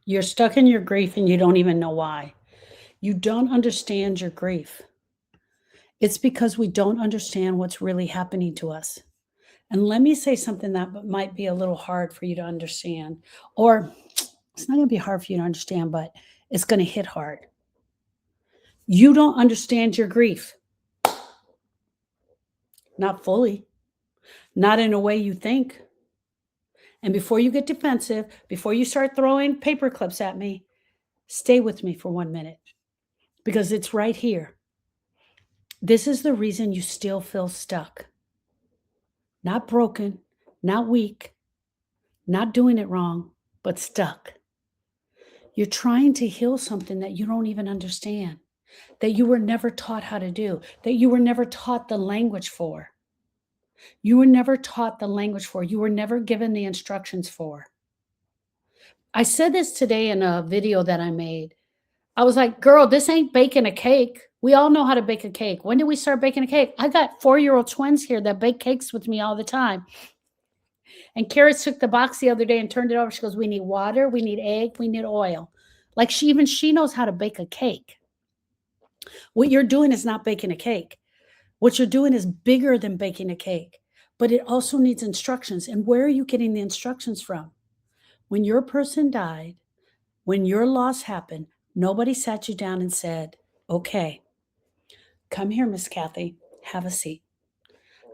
You're stuck in your grief and you don't even know why. You don't understand your grief. It's because we don't understand what's really happening to us. And let me say something that might be a little hard for you to understand, or it's not going to be hard for you to understand, but it's going to hit hard. You don't understand your grief. Not fully, not in a way you think. And before you get defensive, before you start throwing paper clips at me, stay with me for 1 minute because it's right here. This is the reason you still feel stuck. Not broken, not weak, not doing it wrong, but stuck. You're trying to heal something that you don't even understand, that you were never taught how to do, that you were never taught the language for. You were never taught the language for. You were never given the instructions for. I said this today in a video that I made. I was like, girl, this ain't baking a cake. We all know how to bake a cake. When did we start baking a cake? I got 4-year-old twins here that bake cakes with me all the time. And Carrie took the box the other day and turned it over. She goes, we need water, we need egg, we need oil. Like she knows how to bake a cake. What you're doing is not baking a cake. What you're doing is bigger than baking a cake, but it also needs instructions. And where are you getting the instructions from? When your person died, when your loss happened, nobody sat you down and said, okay, come here, Miss Kathy, have a seat.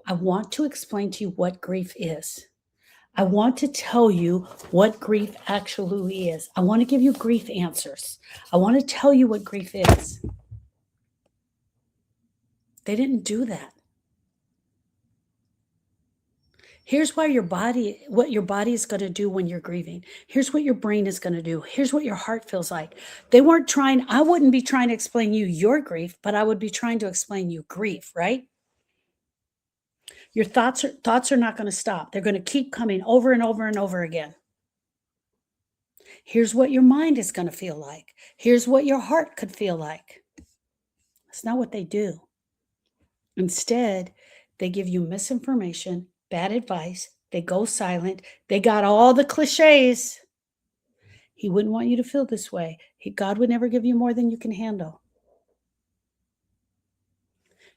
I want to explain to you what grief is. I want to tell you what grief actually is. I want to give you grief answers. I want to tell you what grief is. They didn't do that. Here's why what your body is going to do when you're grieving. Here's what your brain is going to do. Here's what your heart feels like. I wouldn't be trying to explain you your grief, but I would be trying to explain you grief, right? Your thoughts are not going to stop. They're going to keep coming over and over and over again. Here's what your mind is going to feel like. Here's what your heart could feel like. That's not what they do. Instead, they give you misinformation, bad advice. They go silent. They got all the cliches. He wouldn't want you to feel this way. God would never give you more than you can handle.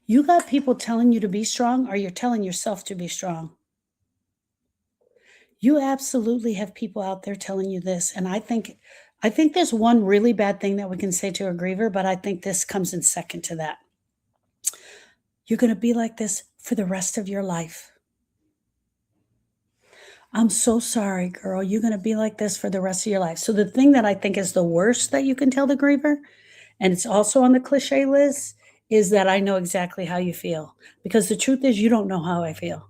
You got people telling you to be strong, or you're telling yourself to be strong. You absolutely have people out there telling you this. And I think there's one really bad thing that we can say to a griever, but I think this comes in second to that. You're going to be like this for the rest of your life. I'm so sorry, girl. You're going to be like this for the rest of your life. So the thing that I think is the worst that you can tell the griever, and it's also on the cliche list, is that I know exactly how you feel. Because the truth is, you don't know how I feel.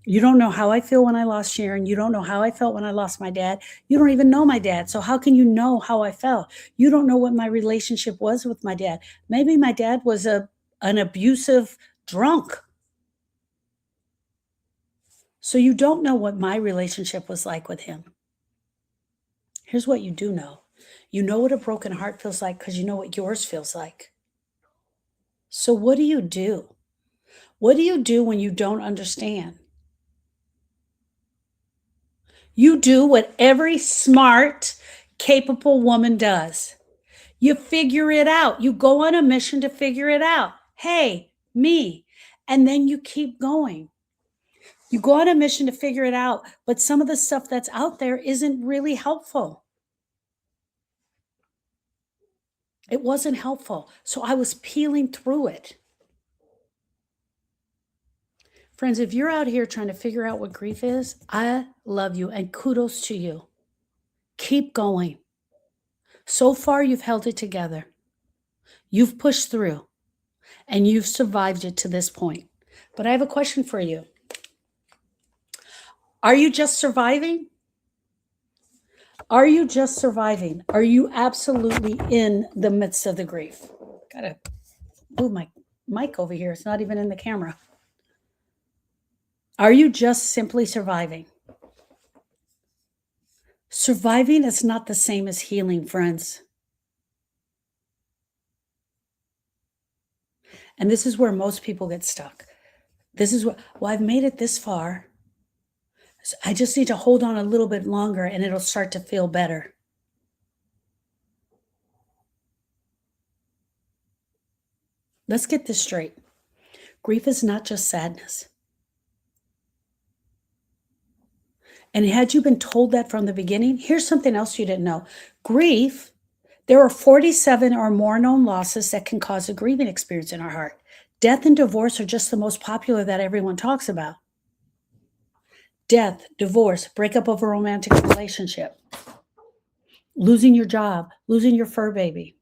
You don't know how I feel when I lost Sharon. You don't know how I felt when I lost my dad. You don't even know my dad. So how can you know how I felt? You don't know what my relationship was with my dad. Maybe my dad was an abusive drunk. So you don't know what my relationship was like with him. Here's what you do know. You know what a broken heart feels like because you know what yours feels like. So what do you do? What do you do when you don't understand? You do what every smart, capable woman does. You figure it out. You go on a mission to figure it out. Hey, me. And then you keep going. You go on a mission to figure it out, but some of the stuff that's out there isn't really helpful. It wasn't helpful. So I was peeling through it. Friends, if you're out here trying to figure out what grief is, I love you and kudos to you. Keep going. So far, you've held it together. You've pushed through and you've survived it to this point. But I have a question for you. Are you just surviving? Are you just surviving? Are you absolutely in the midst of the grief? Gotta move my mic over here. It's not even in the camera. Are you just simply surviving? Surviving is not the same as healing, friends. And this is where most people get stuck. This is what, well, I've made it this far. So I just need to hold on a little bit longer and it'll start to feel better. Let's get this straight. Grief is not just sadness. And had you been told that from the beginning, here's something else you didn't know. Grief, there are 47 or more known losses that can cause a grieving experience in our heart. Death and divorce are just the most popular that everyone talks about. Death, divorce, breakup of a romantic relationship, losing your job, losing your fur baby.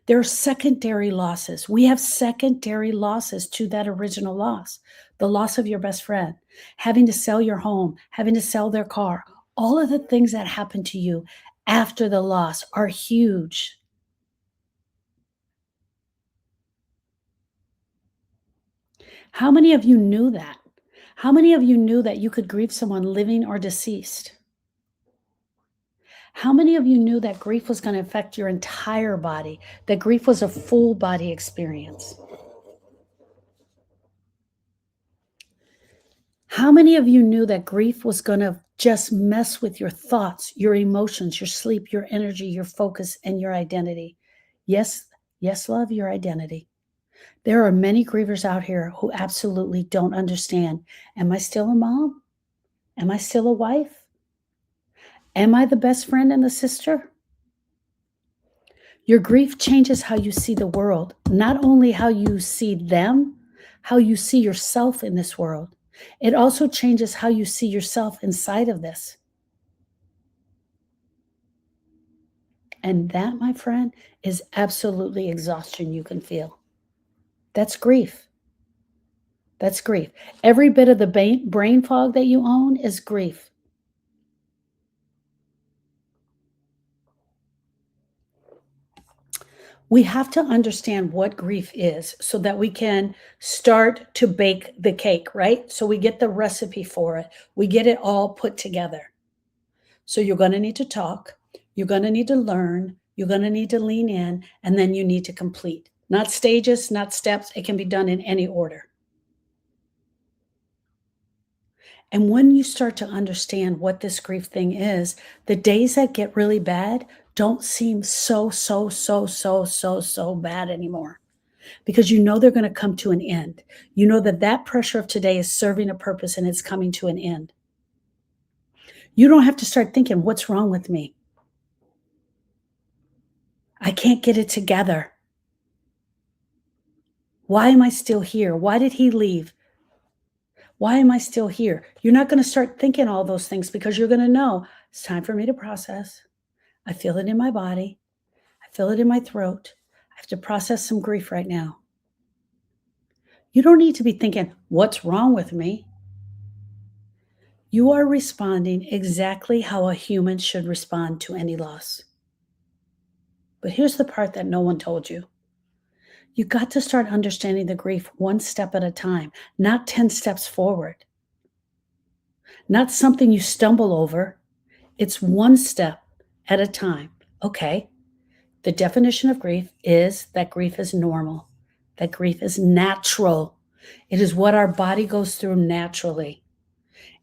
There are secondary losses. We have secondary losses to that original loss. The loss of your best friend, having to sell your home, having to sell their car. All of the things that happen to you after the loss are huge. How many of you knew that? How many of you knew that you could grieve someone living or deceased? How many of you knew that grief was going to affect your entire body, that grief was a full body experience? How many of you knew that grief was going to just mess with your thoughts, your emotions, your sleep, your energy, your focus, and your identity? Yes, yes, love, your identity. There are many grievers out here who absolutely don't understand. Am I still a mom? Am I still a wife? Am I the best friend and the sister? Your grief changes how you see the world, not only how you see them, how you see yourself in this world. It also changes how you see yourself inside of this. And that, my friend, is absolutely exhaustion you can feel. That's grief. That's grief. Every bit of the brain fog that you own is grief. We have to understand what grief is so that we can start to bake the cake, right? So we get the recipe for it. We get it all put together. So you're going to need to talk. You're going to need to learn. You're going to need to lean in, and then you need to complete. Not stages, not steps. It can be done in any order. And when you start to understand what this grief thing is, the days that get really bad don't seem so bad anymore because you know they're going to come to an end. You know that that pressure of today is serving a purpose and it's coming to an end. You don't have to start thinking, what's wrong with me? I can't get it together. Why am I still here? Why did he leave? Why am I still here? You're not going to start thinking all those things because you're going to know it's time for me to process. I feel it in my body. I feel it in my throat. I have to process some grief right now. You don't need to be thinking, what's wrong with me? You are responding exactly how a human should respond to any loss. But here's the part that no one told you. You got to start understanding the grief one step at a time, not 10 steps forward, not something you stumble over. It's one step at a time. Okay, the definition of grief is that grief is normal, that grief is natural. It is what our body goes through naturally.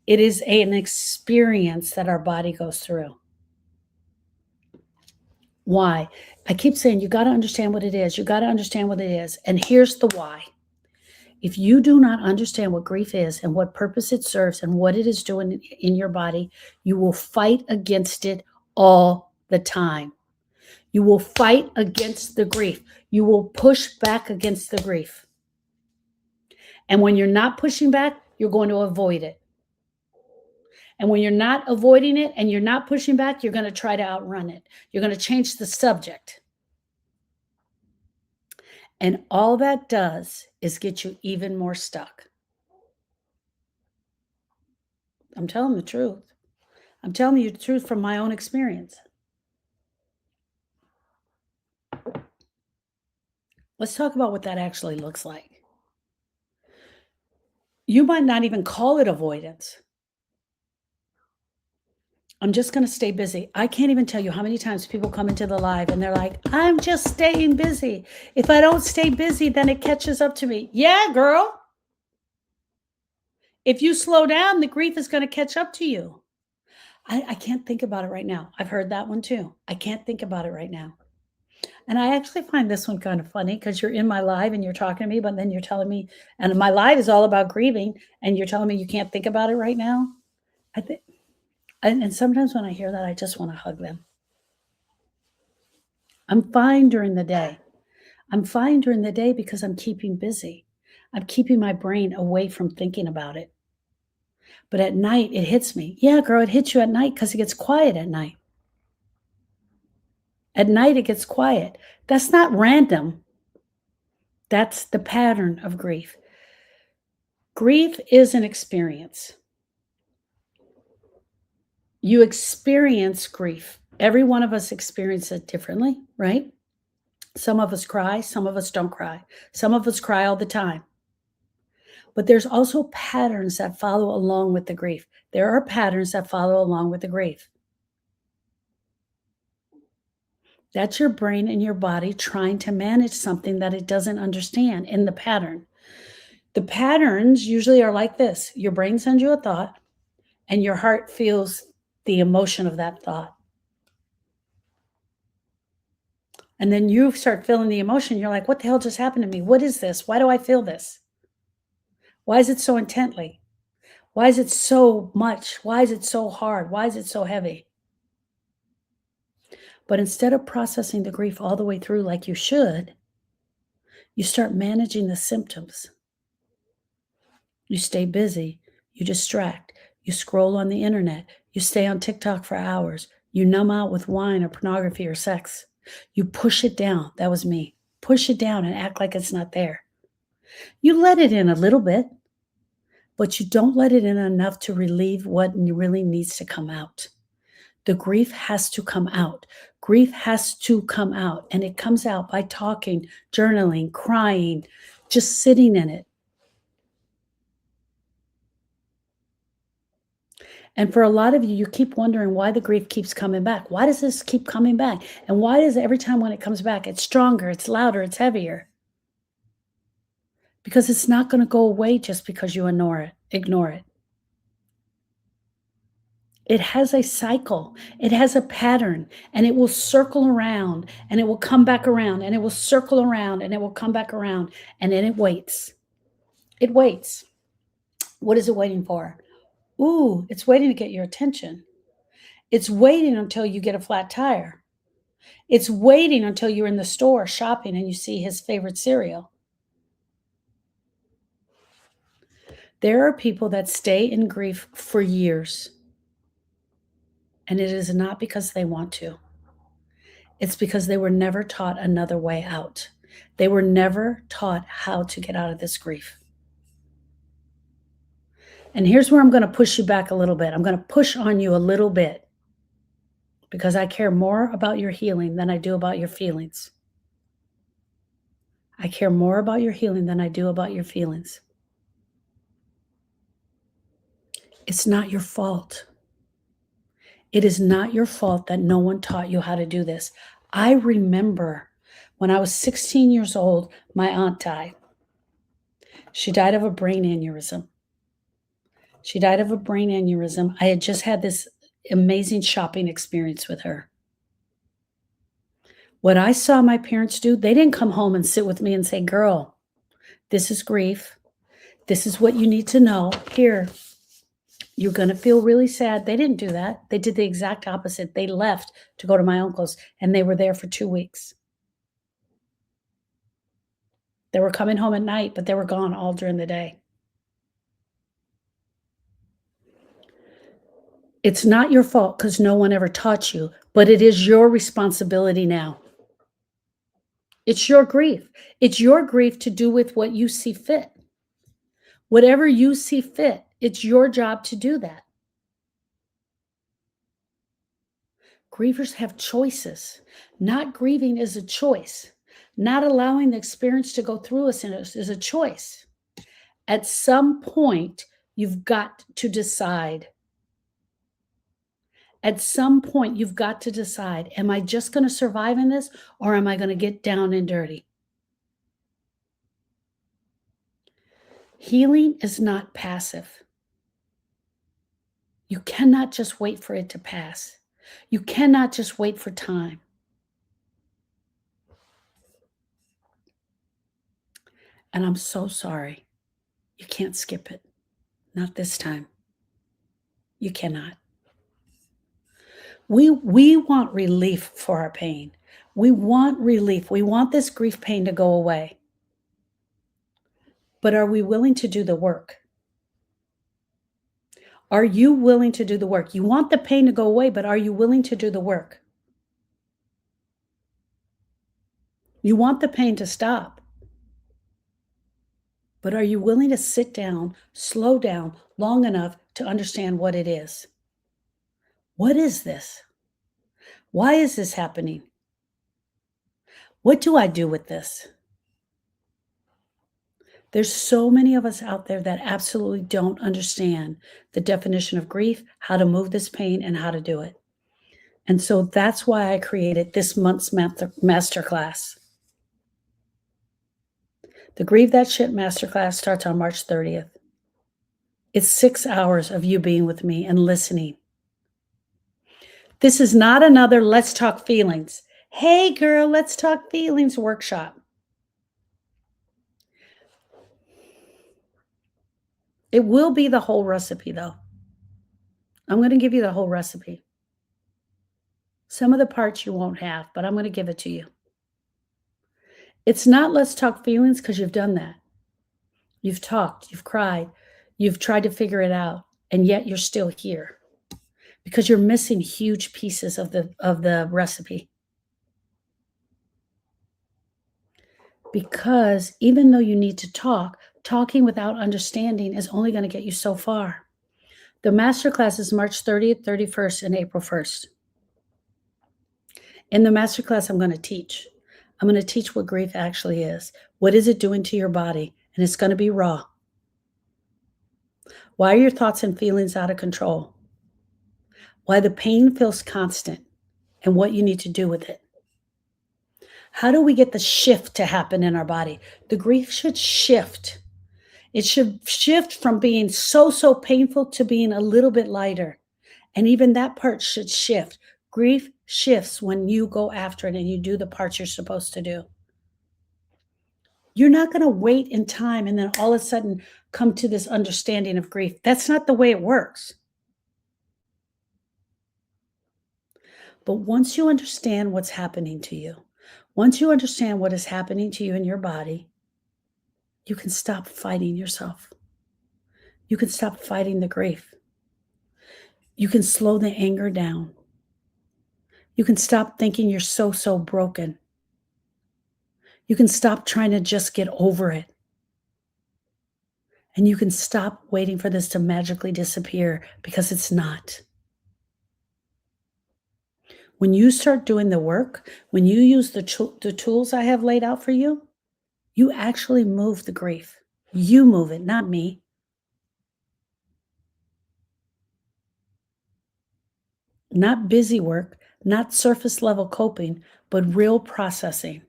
It is an experience that our body goes through. Why? I keep saying you got to understand what it is. You got to understand what it is. And here's the why. If you do not understand what grief is and what purpose it serves and what it is doing in your body, you will fight against it all the time. You will fight against the grief. You will push back against the grief. And when you're not pushing back, you're going to avoid it. And when you're not avoiding it and you're not pushing back, you're going to try to outrun it. You're going to change the subject. And all that does is get you even more stuck. I'm telling the truth. I'm telling you the truth from my own experience. Let's talk about what that actually looks like. You might not even call it avoidance. I'm just going to stay busy. I can't even tell you how many times people come into the live and they're like, I'm just staying busy. If I don't stay busy, then it catches up to me. Yeah, girl. If you slow down, the grief is going to catch up to you. I can't think about it right now. I've heard that one too. I can't think about it right now. And I actually find this one kind of funny because you're in my live and you're talking to me, but then you're telling me, and my live is all about grieving, and you're telling me you can't think about it right now. I think, and sometimes when I hear that, I just want to hug them. I'm fine during the day. I'm fine during the day because I'm keeping busy. I'm keeping my brain away from thinking about it. But at night, it hits me. Yeah, girl, it hits you at night because it gets quiet at night. At night, it gets quiet. That's not random. That's the pattern of grief. Grief is an experience. You experience grief. Every one of us experiences it differently, right? Some of us cry, some of us don't cry. Some of us cry all the time. But there's also patterns that follow along with the grief. There are patterns that follow along with the grief. That's your brain and your body trying to manage something that it doesn't understand in the pattern. The patterns usually are like this: your brain sends you a thought, and your heart feels the emotion of that thought. And then you start feeling the emotion. You're like, what the hell just happened to me? What is this? Why do I feel this? Why is it so intently? Why is it so much? Why is it so hard? Why is it so heavy? But instead of processing the grief all the way through like you should, you start managing the symptoms. You stay busy, you distract, you scroll on the internet, you stay on TikTok for hours, you numb out with wine or pornography or sex. You push it down. That was me. Push it down and act like it's not there. You let it in a little bit, but you don't let it in enough to relieve what really needs to come out. The grief has to come out. Grief has to come out, and it comes out by talking, journaling, crying, just sitting in it. And for a lot of you, you keep wondering why the grief keeps coming back. Why does this keep coming back? And why is every time when it comes back, it's stronger, it's louder, it's heavier? Because it's not going to go away just because you ignore it. Ignore it. It has a cycle. It has a pattern, and it will circle around, and it will come back around, and it will circle around, and it will come back around, and then it waits. It waits. What is it waiting for? Ooh, it's waiting to get your attention. It's waiting until you get a flat tire. It's waiting until you're in the store shopping and you see his favorite cereal. There are people that stay in grief for years, and it is not because they want to. It's because they were never taught another way out. They were never taught how to get out of this grief. And here's where I'm going to push you back a little bit. I'm going to push on you a little bit because I care more about your healing than I do about your feelings. I care more about your healing than I do about your feelings. It's not your fault. It is not your fault that no one taught you how to do this. I remember when I was 16 years old, my aunt died. She died of a brain aneurysm. She died of a brain aneurysm. I had just had this amazing shopping experience with her. What I saw my parents do, they didn't come home and sit with me and say, girl, this is grief. This is what you need to know. Here, you're going to feel really sad. They didn't do that. They did the exact opposite. They left to go to my uncle's, and they were there for 2 weeks. They were coming home at night, but they were gone all during the day. It's not your fault because no one ever taught you, but it is your responsibility now. It's your grief. It's your grief to do with what you see fit. Whatever you see fit, it's your job to do that. Grievers have choices. Not grieving is a choice. Not allowing the experience to go through us is a choice. At some point, you've got to decide. At some point, you've got to decide, am I just going to survive in this, or am I going to get down and dirty? Healing is not passive. You cannot just wait for it to pass. You cannot just wait for time. And I'm so sorry. You can't skip it. Not this time. You cannot. We want relief for our pain. We want relief. We want this grief pain to go away. But are we willing to do the work? Are you willing to do the work? You want the pain to go away, but are you willing to do the work? You want the pain to stop, but are you willing to sit down, slow down long enough to understand what it is? What is this? Why is this happening? What do I do with this? There's so many of us out there that absolutely don't understand the definition of grief, how to move this pain, and how to do it. And so that's why I created this month's masterclass. The Grieve That Sh masterclass starts on March 30th. It's 6 hours of you being with me and listening. This is not another let's talk feelings. Hey girl, let's talk feelings workshop. It will be the whole recipe though. I'm going to give you the whole recipe. Some of the parts you won't have, but I'm going to give it to you. It's not let's talk feelings because you've done that. You've talked, you've cried, you've tried to figure it out, and yet you're still here because you're missing huge pieces of the recipe. Because even though you need to talk, talking without understanding is only going to get you so far. The masterclass is March 30th, 31st, and April 1st. In the masterclass, I'm going to teach. I'm going to teach what grief actually is. What is it doing to your body? And it's going to be raw. Why are your thoughts and feelings out of control? Why the pain feels constant and what you need to do with it. How do we get the shift to happen in our body? The grief should shift. It should shift from being so painful to being a little bit lighter. And even that part should shift. Grief shifts when you go after it and you do the parts you're supposed to do. You're not going to wait in time and then all of a sudden come to this understanding of grief. That's not the way it works. But once you understand what's happening to you, once you understand what is happening to you in your body, you can stop fighting yourself. You can stop fighting the grief. You can slow the anger down. You can stop thinking you're so broken. You can stop trying to just get over it. And you can stop waiting for this to magically disappear because it's not. When you start doing the work, when you use the tools I have laid out for you, you actually move the grief. You move it, not me. Not busy work, not surface level coping, but real processing.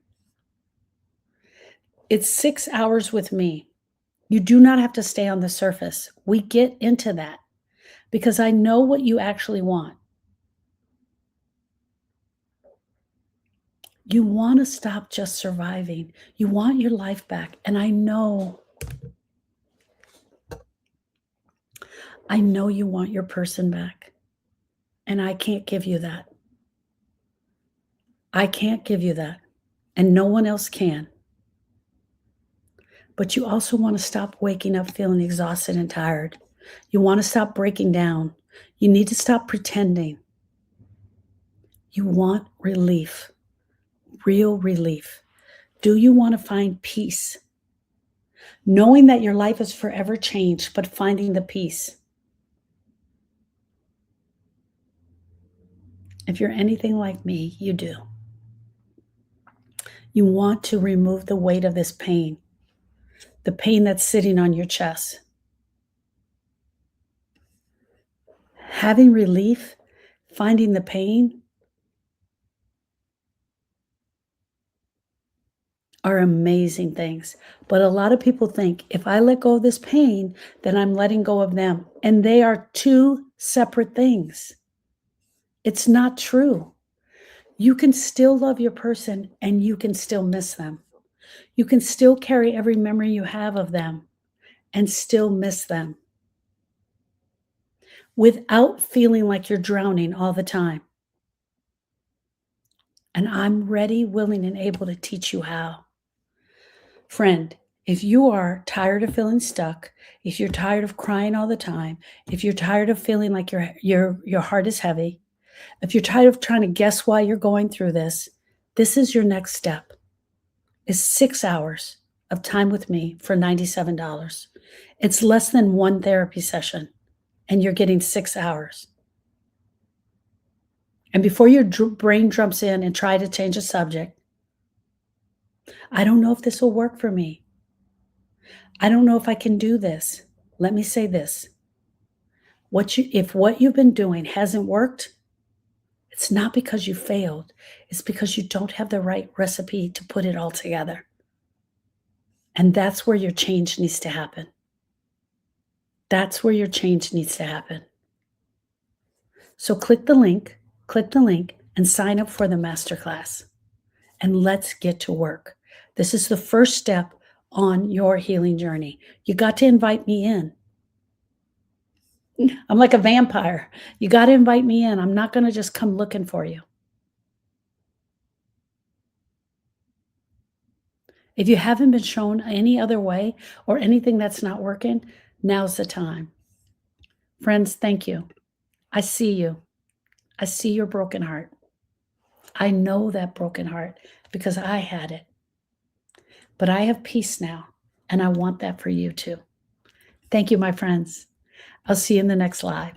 It's 6 hours with me. You do not have to stay on the surface. We get into that because I know what you actually want. You want to stop just surviving. You want your life back. And I know you want your person back. And I can't give you that. I can't give you that. And no one else can. But you also want to stop waking up feeling exhausted and tired. You want to stop breaking down. You need to stop pretending. You want relief, real relief. Do you want to find peace? Knowing that your life is forever changed, but finding the peace. If you're anything like me, you do. You want to remove the weight of this pain, the pain that's sitting on your chest. Having relief, finding the pain are amazing things. But a lot of people think if I let go of this pain, then I'm letting go of them. And they are two separate things. It's not true. You can still love your person and you can still miss them. You can still carry every memory you have of them and still miss them without feeling like you're drowning all the time. And I'm ready, willing, and able to teach you how. Friend, if you are tired of feeling stuck, if you're tired of crying all the time, if you're tired of feeling like your heart is heavy, if you're tired of trying to guess why you're going through this is your next step. Is 6 hours of time with me for $97. It's less than one therapy session, and you're getting 6 hours. And before your brain jumps in and try to change the subject, I don't know if this will work for me. I don't know if I can do this. Let me say this. If what you've been doing hasn't worked, it's not because you failed. It's because you don't have the right recipe to put it all together. And that's where your change needs to happen. That's where your change needs to happen. So click the link and sign up for the masterclass. And let's get to work. This is the first step on your healing journey. You got to invite me in. I'm like a vampire. You got to invite me in. I'm not going to just come looking for you. If you haven't been shown any other way or anything that's not working, now's the time. Friends, thank you. I see you. I see your broken heart. I know that broken heart because I had it. But I have peace now, and I want that for you too. Thank you, my friends. I'll see you in the next live.